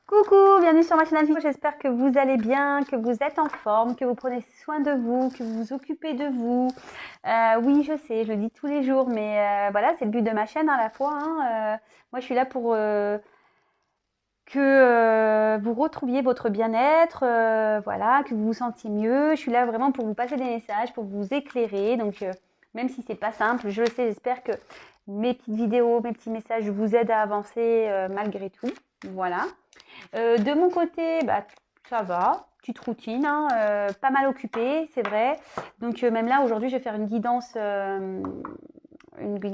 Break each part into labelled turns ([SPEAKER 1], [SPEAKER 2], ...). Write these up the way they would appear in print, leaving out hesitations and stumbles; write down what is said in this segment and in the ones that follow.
[SPEAKER 1] Coucou, bienvenue sur ma chaîne Alphie. J'espère que vous allez bien, que vous êtes en forme, que vous prenez soin de vous, que vous vous occupez de vous. Oui, je sais, je le dis tous les jours, mais voilà, c'est le but de ma chaîne à la fois. Moi, je suis là pour que vous retrouviez votre bien-être, voilà, que vous vous sentiez mieux. Je suis là vraiment pour vous passer des messages, pour vous éclairer. Donc, même si c'est pas simple, je le sais, j'espère que mes petites vidéos, mes petits messages vous aident à avancer malgré tout. Voilà. De mon côté, bah, ça va, petite routine, pas mal occupée, c'est vrai. Donc même là, aujourd'hui, je vais faire une guidance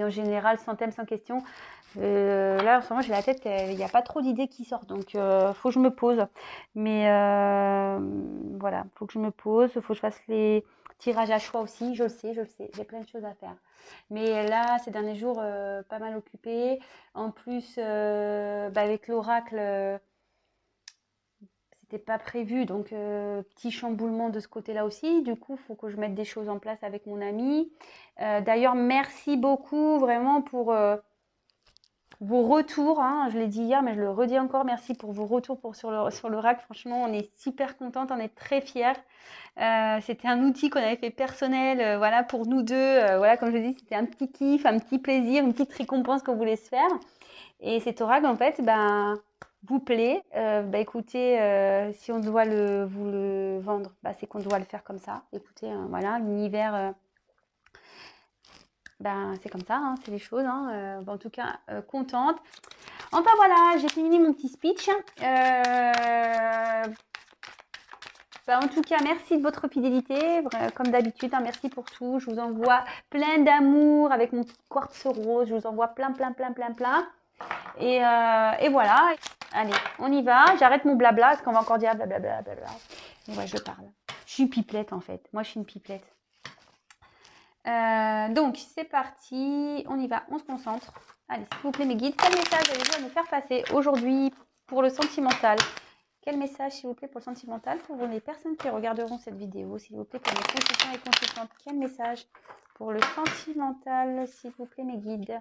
[SPEAKER 1] générale, sans thème, sans question. Là, en ce moment, j'ai la tête, il n'y a pas trop d'idées qui sortent, donc faut que je me pose. Mais voilà, faut que je me pose, faut que je fasse les tirages à choix aussi, je le sais, j'ai plein de choses à faire. Mais là, ces derniers jours, pas mal occupée. En plus, avec l'oracle, c'était pas prévu, donc petit chamboulement de ce côté-là aussi. Du coup, il faut que je mette des choses en place avec mon ami. D'ailleurs, merci beaucoup vraiment pour vos retours. Je l'ai dit hier, mais je le redis encore. Merci pour vos retours sur le rack. Franchement, on est super contente, on est très fiers. C'était un outil qu'on avait fait personnel, voilà, pour nous deux. Voilà, comme je dis, c'était un petit kiff, un petit plaisir, une petite récompense qu'on voulait se faire. Et cet oracle, en fait, vous plaît. Écoutez, si on doit vous le vendre, c'est qu'on doit le faire comme ça. Écoutez, voilà, l'univers, c'est comme ça, c'est les choses. En tout cas, contente. Enfin voilà, j'ai fini mon petit speech. En tout cas, merci de votre fidélité, comme d'habitude, merci pour tout. Je vous envoie plein d'amour avec mon petit quartz rose. Je vous envoie plein. Et voilà. Allez, on y va. J'arrête mon blabla parce qu'on va encore dire blablabla. Et ouais, je parle. Je suis une pipelette en fait. Moi, je suis une pipelette. Donc, c'est parti. On y va. On se concentre. Allez, s'il vous plaît, mes guides, quel message allez-vous à nous faire passer aujourd'hui pour le sentimental? Quel message, s'il vous plaît, pour le sentimental pour les personnes qui regarderont cette vidéo? S'il vous plaît, pour mes consultants et consultantes, quel message pour le sentimental, s'il vous plaît, mes guides?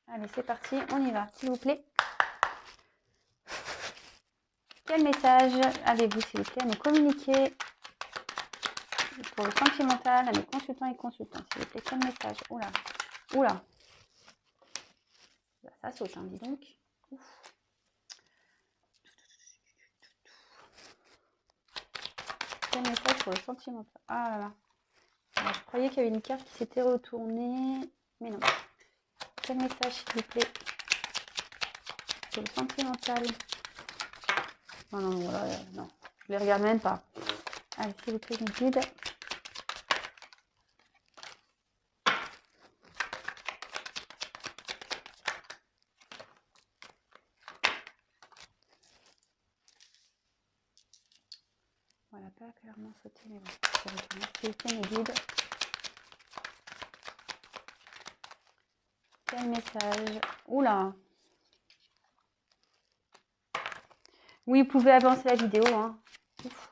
[SPEAKER 1] Allez, c'est parti, on y va, s'il vous plaît. Quel message avez-vous, s'il vous plaît, à nous communiquer pour le sentimental, à mes consultants et consultantes, s'il vous plaît? Quel message? Oula. Ça saute, dis donc. Ouf. Quel message pour le sentimental? Ah là là. Alors, je croyais qu'il y avait une carte qui s'était retournée, mais non. Quel message, s'il vous plaît, pour le sentimental? Non, voilà, non. Je les regarde même pas. Allez, s'il vous plaît, mes guides. Voilà, pas clairement sauté, mais bon. S'il vous plaît, mes guides. Quel message? Oula. Oui, vous pouvez avancer la vidéo. Ouf.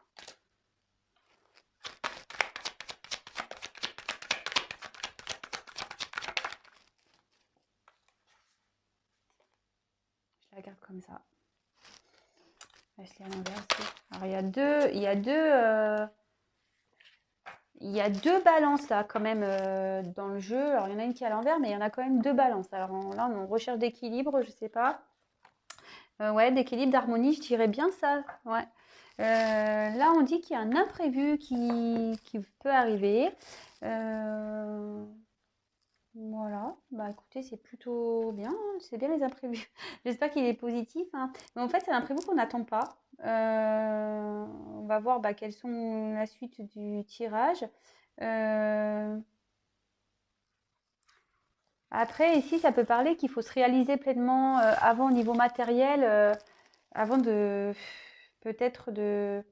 [SPEAKER 1] Je la garde comme ça. Je l'ai à l'envers aussi. Alors, il y a deux balances là quand même dans le jeu. Alors il y en a une qui est à l'envers, mais il y en a quand même deux balances. Alors là, on recherche d'équilibre, je sais pas. Ouais, d'équilibre, d'harmonie, je dirais bien ça. Ouais. Là, on dit qu'il y a un imprévu qui peut arriver. Voilà. Écoutez, c'est plutôt bien. C'est bien les imprévus. J'espère qu'il est positif. Mais en fait, c'est l'imprévu qu'on n'attend pas. On va voir quelles sont la suite du tirage. Après, ici, ça peut parler qu'il faut se réaliser pleinement avant au niveau matériel, avant de peut-être de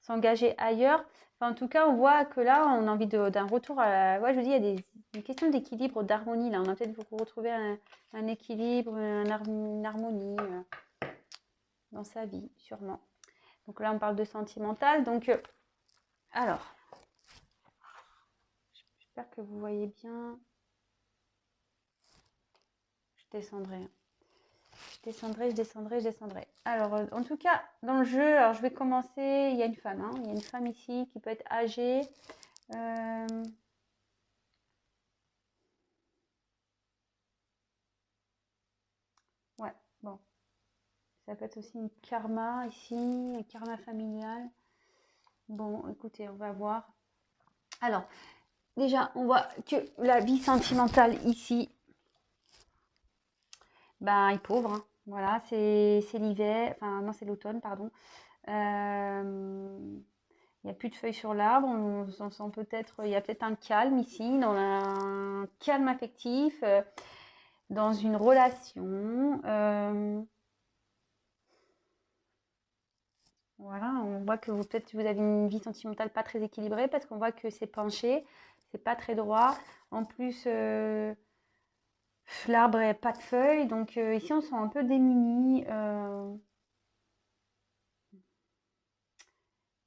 [SPEAKER 1] s'engager ailleurs. Enfin, en tout cas, on voit que là, on a envie d'un retour à la... Ouais, je vous dis, il y a une question d'équilibre, d'harmonie. Là, on a peut-être retrouver un équilibre, une harmonie dans sa vie, sûrement. Donc là, on parle de sentimental. Donc, alors, j'espère que vous voyez bien. Je descendrai. Je descendrai, je descendrai, je descendrai. Alors, en tout cas, dans le jeu, alors je vais commencer. Il y a une femme, hein. Il y a une femme ici qui peut être âgée. Ouais, bon. Ça peut être aussi une karma ici, un karma familial. Bon, écoutez, on va voir. Alors, déjà, on voit que la vie sentimentale ici, ben, est pauvre, hein. Voilà, c'est l'hiver, enfin non, c'est l'automne, pardon. Il n'y a plus de feuilles sur l'arbre, on sent peut-être, il y a peut-être un calme ici, dans un calme affectif, dans une relation. Voilà, on voit que peut-être vous avez une vie sentimentale pas très équilibrée parce qu'on voit que c'est penché, c'est pas très droit. En plus, l'arbre n'a pas de feuilles, donc ici on se sent un peu démuni.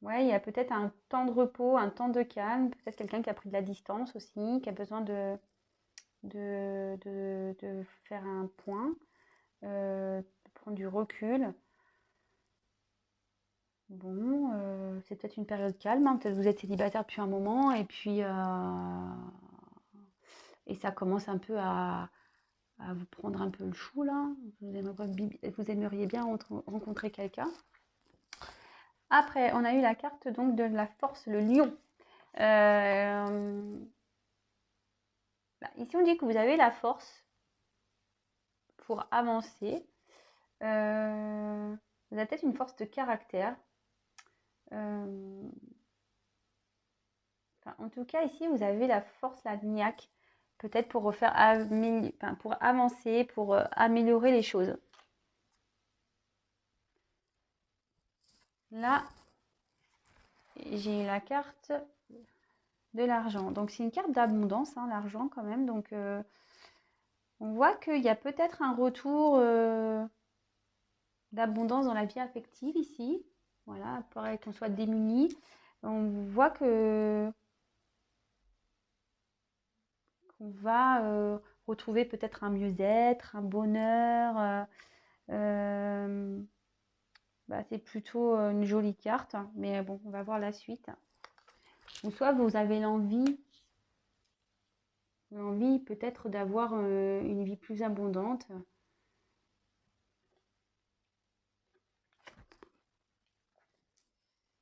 [SPEAKER 1] Ouais, il y a peut-être un temps de repos, un temps de calme, peut-être quelqu'un qui a pris de la distance aussi, qui a besoin de faire un point, de prendre du recul. Bon, c'est peut-être une période calme, hein. Peut-être que vous êtes célibataire depuis un moment et puis et ça commence un peu à vous prendre un peu le chou là. Vous aimeriez bien rencontrer quelqu'un. Après, on a eu la carte donc de la force, le lion. Ici, on dit que vous avez la force pour avancer. Vous avez peut-être une force de caractère. En tout cas, ici, vous avez la force, la niaque, peut-être pour pour avancer, pour améliorer les choses. Là, j'ai eu la carte de l'argent. Donc, c'est une carte d'abondance, hein, l'argent quand même. Donc, on voit qu'il y a peut-être un retour d'abondance dans la vie affective ici. Voilà, pareil qu'on soit démuni. On voit qu'on va retrouver peut-être un mieux-être, un bonheur. C'est plutôt une jolie carte, mais bon, on va voir la suite. Ou soit vous avez l'envie peut-être d'avoir une vie plus abondante.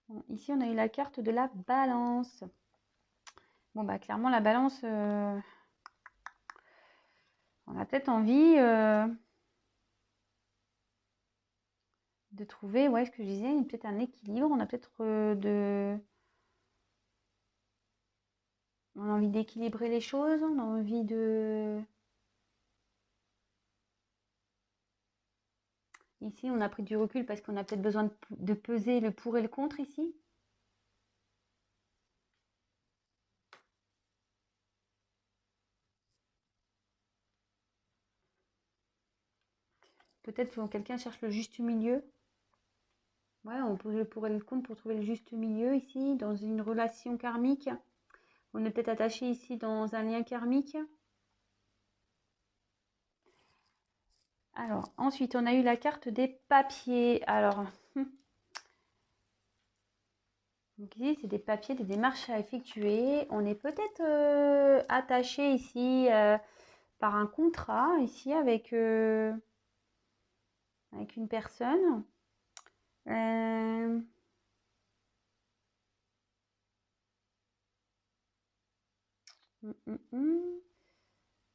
[SPEAKER 1] Bon, ici, on a eu la carte de la balance. Bon, clairement, la balance, on a peut-être envie de trouver, ouais, ce que je disais, peut-être un équilibre. On a peut-être on a envie d'équilibrer les choses, on a envie de... Ici, on a pris du recul parce qu'on a peut-être besoin de peser le pour et le contre ici. Peut-être que quelqu'un cherche le juste milieu. Ouais, on pose le pour et le contre pour trouver le juste milieu ici, dans une relation karmique. On est peut-être attaché ici dans un lien karmique. Alors, ensuite, on a eu la carte des papiers. Alors, donc ici, c'est des papiers, des démarches à effectuer. On est peut-être attaché ici par un contrat, ici, avec une personne.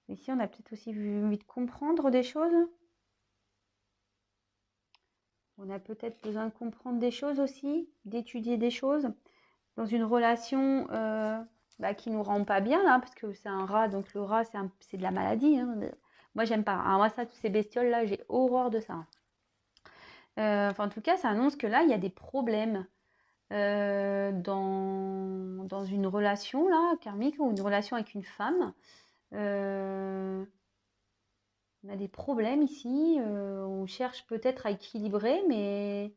[SPEAKER 1] Ici, on a peut-être aussi envie de comprendre des choses. On a peut-être besoin de comprendre des choses aussi, d'étudier des choses dans une relation qui nous rend pas bien là, parce que c'est un rat, donc le rat c'est de la maladie, hein. Moi j'aime pas. Alors moi ça, toutes ces bestioles là, j'ai horreur de ça. En tout cas, ça annonce que là il y a des problèmes dans une relation là karmique ou une relation avec une femme. On a des problèmes ici. On cherche peut-être à équilibrer, mais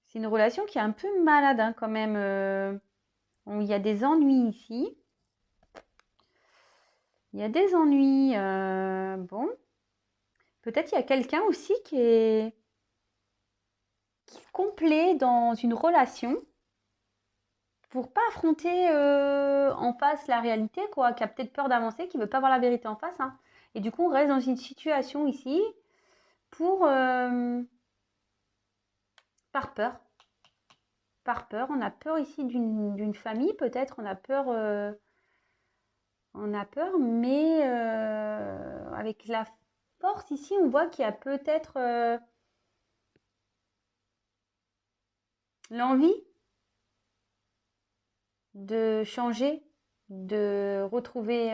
[SPEAKER 1] c'est une relation qui est un peu malade hein, quand même. Il y a des ennuis ici. Il y a des ennuis. Bon, Peut-être il y a quelqu'un aussi qui est complet dans une relation pour pas affronter en face la réalité, quoi, qui a peut-être peur d'avancer, qui veut pas voir la vérité en face, hein. Et du coup, on reste dans une situation ici pour par peur. Par peur. On a peur ici d'une famille, peut-être. On a peur, mais avec la force ici, on voit qu'il y a peut-être l'envie de changer, de retrouver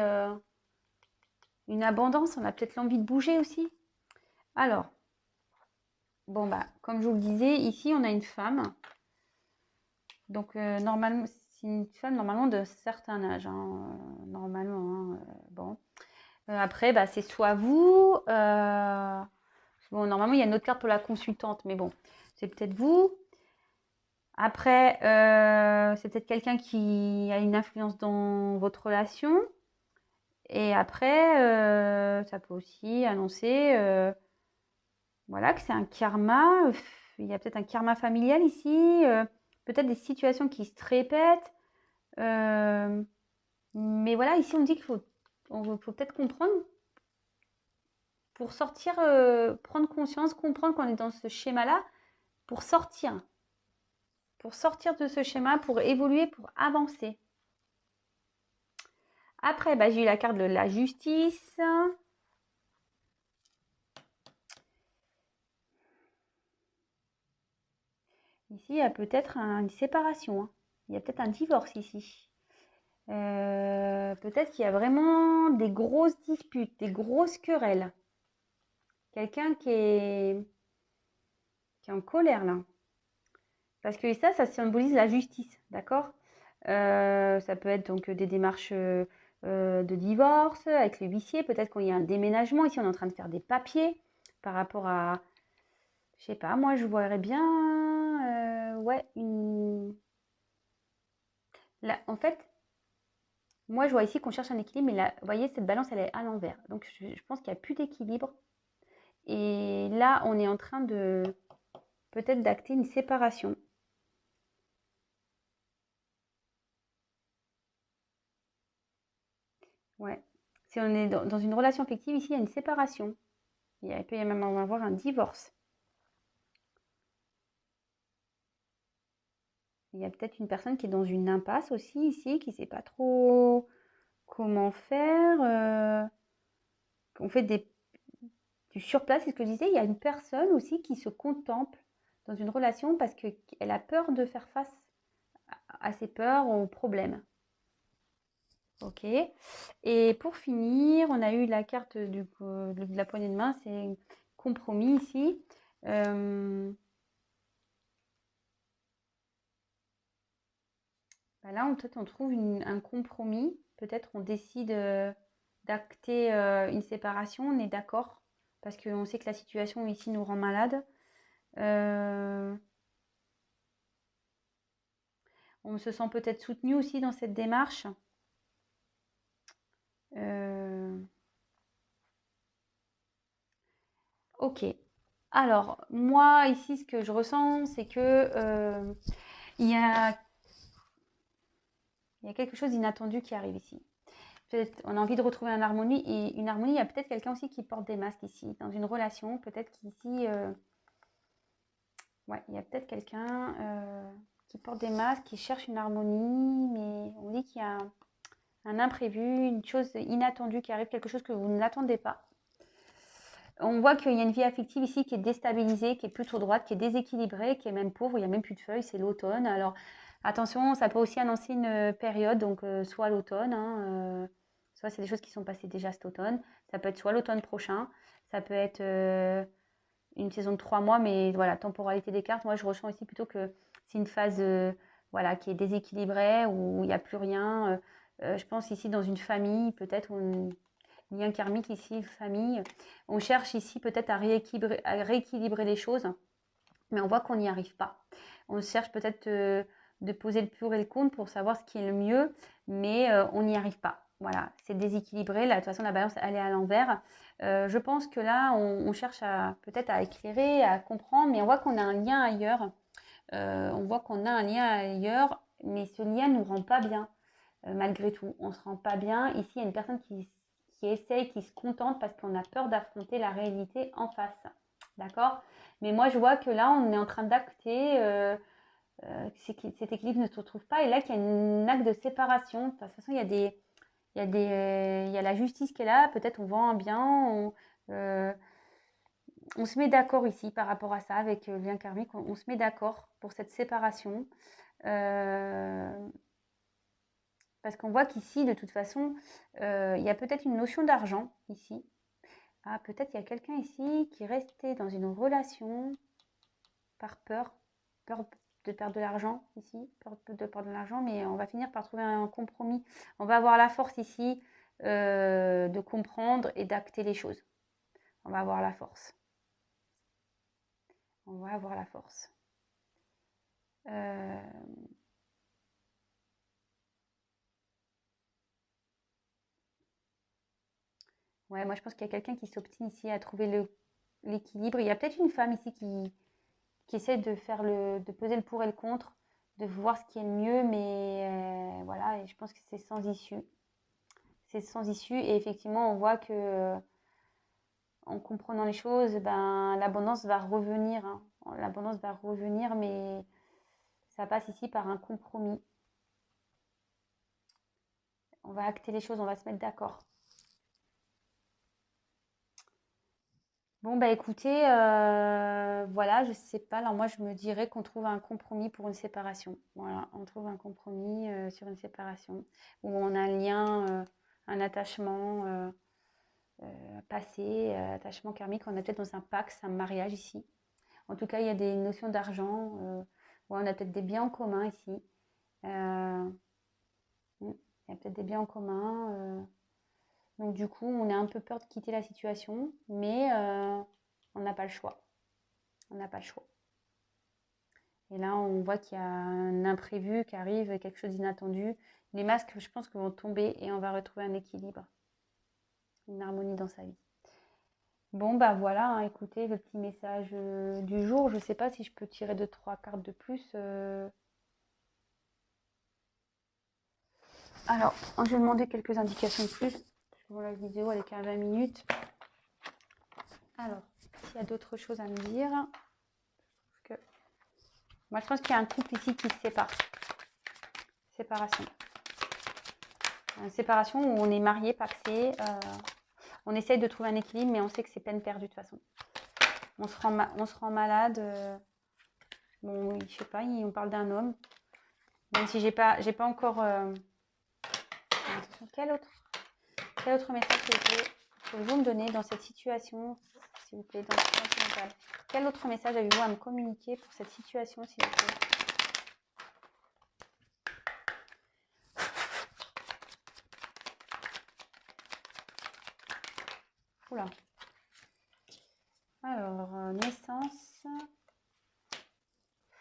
[SPEAKER 1] une abondance. On a peut-être l'envie de bouger aussi. Alors, bon, bah, comme je vous le disais, ici, on a une femme. Donc, normalement, c'est une femme normalement de certain âge, hein, normalement, hein, bon. Après, bah, c'est soit vous. Bon, normalement, il y a une autre carte pour la consultante, mais bon, c'est peut-être vous. Après, c'est peut-être quelqu'un qui a une influence dans votre relation. Et après, ça peut aussi annoncer voilà, que c'est un karma. Il y a peut-être un karma familial ici. Peut-être des situations qui se répètent. Mais voilà, ici, on dit qu'il faut peut-être comprendre pour sortir, prendre conscience, comprendre qu'on est dans ce schéma-là pour sortir. Pour sortir de ce schéma, pour évoluer, pour avancer. Après, bah, j'ai eu la carte de la justice. Ici, il y a peut-être une séparation, hein. Il y a peut-être un divorce ici. Peut-être qu'il y a vraiment des grosses disputes, des grosses querelles. Quelqu'un qui est en colère là. Parce que ça symbolise la justice, d'accord? Ça peut être donc des démarches de divorce avec le huissier. Peut-être qu'il y a un déménagement. Ici, on est en train de faire des papiers par rapport à, je sais pas, moi je voudrais bien, ouais, là, en fait, moi je vois ici qu'on cherche un équilibre, mais là, vous voyez, cette balance, elle est à l'envers. Donc je pense qu'il n'y a plus d'équilibre. Et là, on est en train de peut-être d'acter une séparation. Ouais. Si on est dans une relation affective, ici, il y a une séparation. Il peut y même avoir un divorce. Il y a peut-être une personne qui est dans une impasse aussi ici, qui ne sait pas trop comment faire. On fait du surplace, c'est ce que je disais. Il y a une personne aussi qui se contemple dans une relation parce qu'elle a peur de faire face à ses peurs, aux problèmes. Ok. Et pour finir, on a eu la carte de la poignée de main, c'est compromis ici. Bah là, peut-être on trouve un compromis. Peut-être on décide d'acter une séparation. On est d'accord parce qu'on sait que la situation ici nous rend malade. On se sent peut-être soutenu aussi dans cette démarche. Ok. Alors, moi, ici, ce que je ressens, c'est que il y a quelque chose d'inattendu qui arrive ici. Peut-être on a envie de retrouver une harmonie. Et une harmonie, il y a peut-être quelqu'un aussi qui porte des masques ici, dans une relation. Peut-être qu'ici, ouais, il y a peut-être quelqu'un qui porte des masques, qui cherche une harmonie, mais on dit qu'il y a un imprévu, une chose inattendue qui arrive, quelque chose que vous n'attendez pas. On voit qu'il y a une vie affective ici qui est déstabilisée, qui est plutôt droite, qui est déséquilibrée, qui est même pauvre, il n'y a même plus de feuilles, c'est l'automne. Alors attention, ça peut aussi annoncer une période, donc soit l'automne, hein, soit c'est des choses qui sont passées déjà cet automne, ça peut être soit l'automne prochain, ça peut être une saison de 3 mois, mais voilà, temporalité des cartes, moi je ressens ici plutôt que c'est une phase voilà, qui est déséquilibrée, où il n'y a plus rien. Je pense ici dans une famille, peut-être, lien karmique ici, famille. On cherche ici peut-être à rééquilibrer les choses, mais on voit qu'on n'y arrive pas. On cherche peut-être de poser le pour et le contre pour savoir ce qui est le mieux, mais on n'y arrive pas. Voilà, c'est déséquilibré. Là, de toute façon, la balance, elle est à l'envers. Je pense que là, on cherche peut-être à éclairer, à comprendre, mais on voit qu'on a un lien ailleurs. On voit qu'on a un lien ailleurs, mais ce lien ne nous rend pas bien, malgré tout. On ne se rend pas bien. Ici, il y a une personne qui essaye, qui se contente parce qu'on a peur d'affronter la réalité en face. D'accord? Mais moi, je vois que là, on est en train d'acter cet équilibre ne se retrouve pas. Et là, qu'il y a un acte de séparation. De toute façon, il y a la justice qui est là. Peut-être on vend un bien. On se met d'accord ici par rapport à ça avec le lien karmique. On se met d'accord pour cette séparation. Parce qu'on voit qu'ici, de toute façon, il y a peut-être une notion d'argent ici. Ah, peut-être il y a quelqu'un ici qui est resté dans une relation par peur de perdre de l'argent ici, peur de perdre de l'argent, mais on va finir par trouver un compromis. On va avoir la force ici de comprendre et d'acter les choses. On va avoir la force. On va avoir la force. Ouais, moi je pense qu'il y a quelqu'un qui s'obstine ici à trouver l'équilibre. Il y a peut-être une femme ici qui essaie de peser le pour et le contre, de voir ce qui est le mieux, mais voilà, et je pense que c'est sans issue. C'est sans issue, et effectivement, on voit que en comprenant les choses, ben, l'abondance va revenir. Hein. L'abondance va revenir, mais ça passe ici par un compromis. On va acter les choses, on va se mettre d'accord. Bon, bah écoutez, voilà, je sais pas. Alors moi, je me dirais qu'on trouve un compromis pour une séparation. Voilà, on trouve un compromis sur une séparation où on a un lien, un attachement passé, attachement karmique. On est peut-être dans un pacte, un mariage ici. En tout cas, il y a des notions d'argent. Ouais, on a peut-être des biens en commun ici. Euh, il y a peut-être des biens en commun. Donc du coup, on a un peu peur de quitter la situation, mais on n'a pas le choix. On n'a pas le choix. Et là, on voit qu'il y a un imprévu qui arrive, quelque chose d'inattendu. Les masques, je pense, vont tomber et on va retrouver un équilibre, une harmonie dans sa vie. Bon, bah voilà, hein, écoutez, le petit message du jour. Je ne sais pas si je peux tirer 2, 3 cartes de plus. Alors, je vais demander quelques indications de plus. Parce que la vidéo, elle est qu'à 20 minutes. Alors, s'il y a d'autres choses à me dire. Moi, je pense qu'il y a un couple ici qui se sépare. Séparation. Une séparation où on est marié, paxé. On essaye de trouver un équilibre, mais on sait que c'est peine perdue de toute façon. On se rend malade. Bon, oui, je sais pas, on parle d'un homme. Même si j'ai pas encore... attention, quel autre message pouvez-vous me donner dans cette situation, s'il vous plaît, dans cette situation mentale? Quel autre message avez-vous à me communiquer pour cette situation, s'il vous plaît? Oula. Alors, naissance,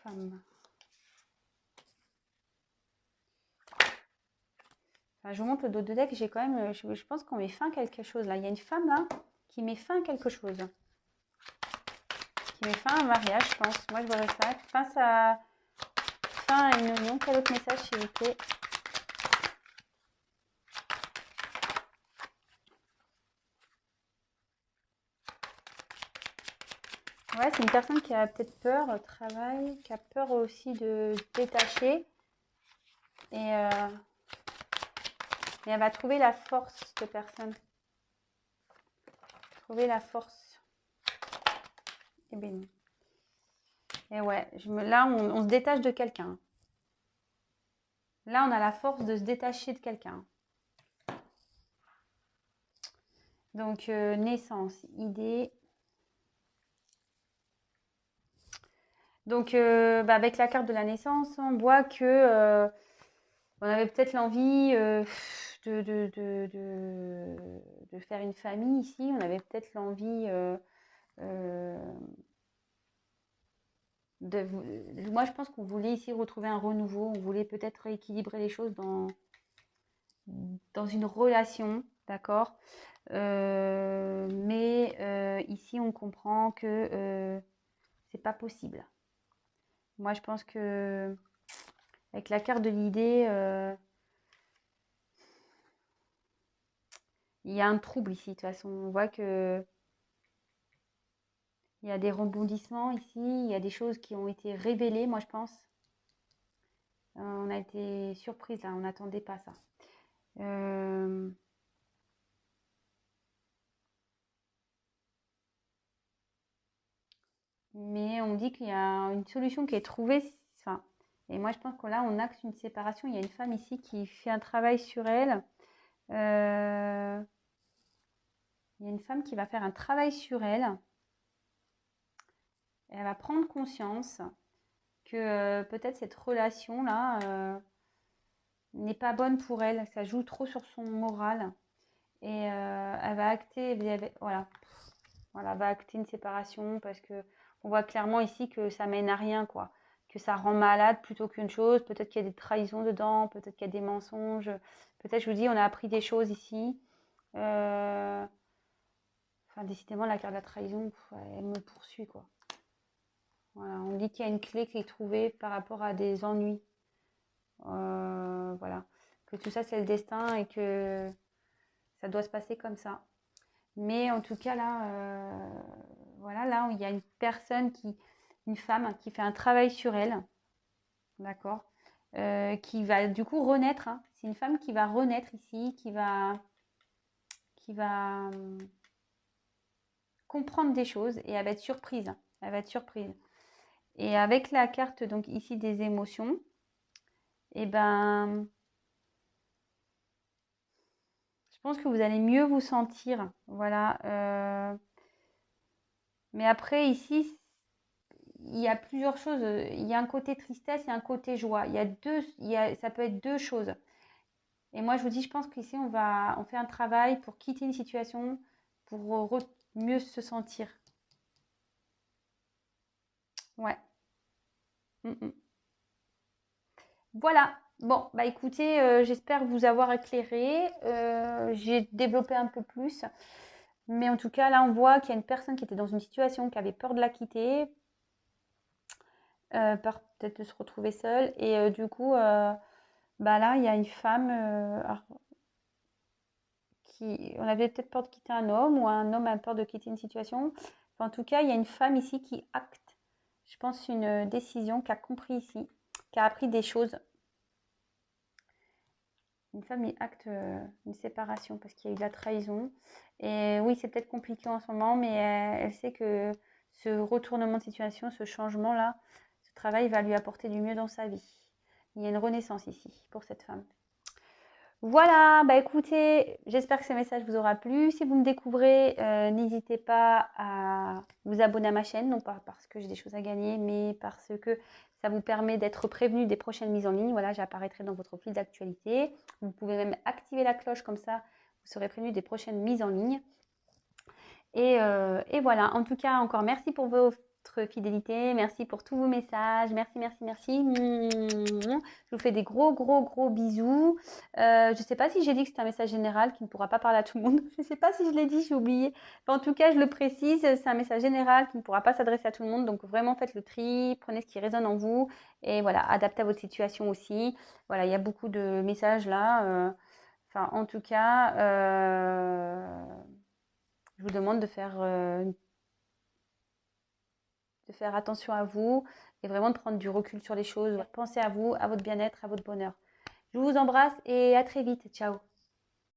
[SPEAKER 1] femme. Enfin, je vous montre le dos de deck, j'ai quand même, je pense qu'on met fin à quelque chose là. Il y a une femme là qui met fin à quelque chose. Qui met fin à un mariage, je pense. Moi, je verrais ça. Fin à une union. Quel autre message, s'il vous plaît? Ouais, c'est une personne qui a peut-être peur au travail, qui a peur aussi de se détacher. Et mais elle va trouver la force, cette personne. Trouver la force. Et bien non. Et ouais, là, on se détache de quelqu'un. Là, on a la force de se détacher de quelqu'un. Donc, naissance, idée. Donc, avec la carte de la naissance, on voit que on avait peut-être l'envie de faire une famille ici. On avait peut-être l'envie moi, je pense qu'on voulait ici retrouver un renouveau. On voulait peut-être rééquilibrer les choses dans une relation, d'accord? Mais ici, on comprend que c'est pas possible. Moi, je pense que avec la carte de l'idée, il y a un trouble ici. De toute façon, on voit que il y a des rebondissements ici, il y a des choses qui ont été révélées, moi je pense. On a été surprise là, on n'attendait pas ça. Euh, mais on dit qu'il y a une solution qui est trouvée. Enfin, et moi je pense que là on axe une séparation. Il y a une femme ici qui fait un travail sur elle. Il y a une femme qui va faire un travail sur elle. Et elle va prendre conscience que peut-être cette relation-là n'est pas bonne pour elle. Ça joue trop sur son moral. Et elle va acter, voilà, voilà, va acter une séparation parce que on voit clairement ici que ça mène à rien, quoi. Que ça rend malade plutôt qu'une chose. Peut-être qu'il y a des trahisons dedans, peut-être qu'il y a des mensonges. Peut-être, je vous dis, on a appris des choses ici. Euh, Enfin, décidément, la carte de la trahison, elle me poursuit, quoi. Voilà, on dit qu'il y a une clé qui est trouvée par rapport à des ennuis. Voilà. Que tout ça, c'est le destin et que ça doit se passer comme ça. Mais en tout cas, là, voilà, là, il y a une personne une femme qui fait un travail sur elle, d'accord, qui va du coup renaître, hein. C'est une femme qui va renaître ici, qui va comprendre des choses et elle va être surprise. Elle va être surprise. Et avec la carte, donc ici, des émotions, et ben, je pense que vous allez mieux vous sentir. Voilà. Mais après, ici, il y a plusieurs choses. Il y a un côté tristesse et un côté joie. Ça peut être deux choses. Et moi, je vous dis, je pense qu'ici, on fait un travail pour quitter une situation, pour mieux se sentir. Ouais. Mm, mm. Voilà. Bon, bah écoutez, j'espère vous avoir éclairé. J'ai développé un peu plus. Mais en tout cas, là, on voit qu'il y a une personne qui était dans une situation, qui avait peur de la quitter, peur peut-être de se retrouver seule. Et du coup, bah là, il y a une femme on avait peut-être peur de quitter un homme ou un homme a peur de quitter une situation. Enfin, en tout cas, il y a une femme ici qui acte, je pense, une décision, qui a compris ici, qui a appris des choses. Une femme qui acte une séparation parce qu'il y a eu de la trahison. Et oui, c'est peut-être compliqué en ce moment, mais elle sait que ce retournement de situation, ce changement-là, ce travail va lui apporter du mieux dans sa vie. Il y a une renaissance ici pour cette femme. Voilà, bah écoutez, j'espère que ce message vous aura plu. Si vous me découvrez, n'hésitez pas à vous abonner à ma chaîne, non pas parce que j'ai des choses à gagner, mais parce que ça vous permet d'être prévenu des prochaines mises en ligne. Voilà, j'apparaîtrai dans votre fil d'actualité. Vous pouvez même activer la cloche, comme ça, vous serez prévenu des prochaines mises en ligne. Et voilà, en tout cas, encore merci pour votre fidélité, merci pour tous vos messages, merci, merci, merci. Je vous fais des gros, gros, gros bisous. Je ne sais pas si j'ai dit que c'était un message général qui ne pourra pas parler à tout le monde. Je ne sais pas si je l'ai dit, j'ai oublié. Enfin, en tout cas, je le précise, c'est un message général qui ne pourra pas s'adresser à tout le monde. Donc, vraiment, faites le tri, prenez ce qui résonne en vous et voilà, adaptez à votre situation aussi. Voilà, il y a beaucoup de messages là. Enfin, en tout cas, je vous demande de faire attention à vous et vraiment de prendre du recul sur les choses. Pensez à vous, à votre bien-être, à votre bonheur. Je vous embrasse et à très vite. Ciao.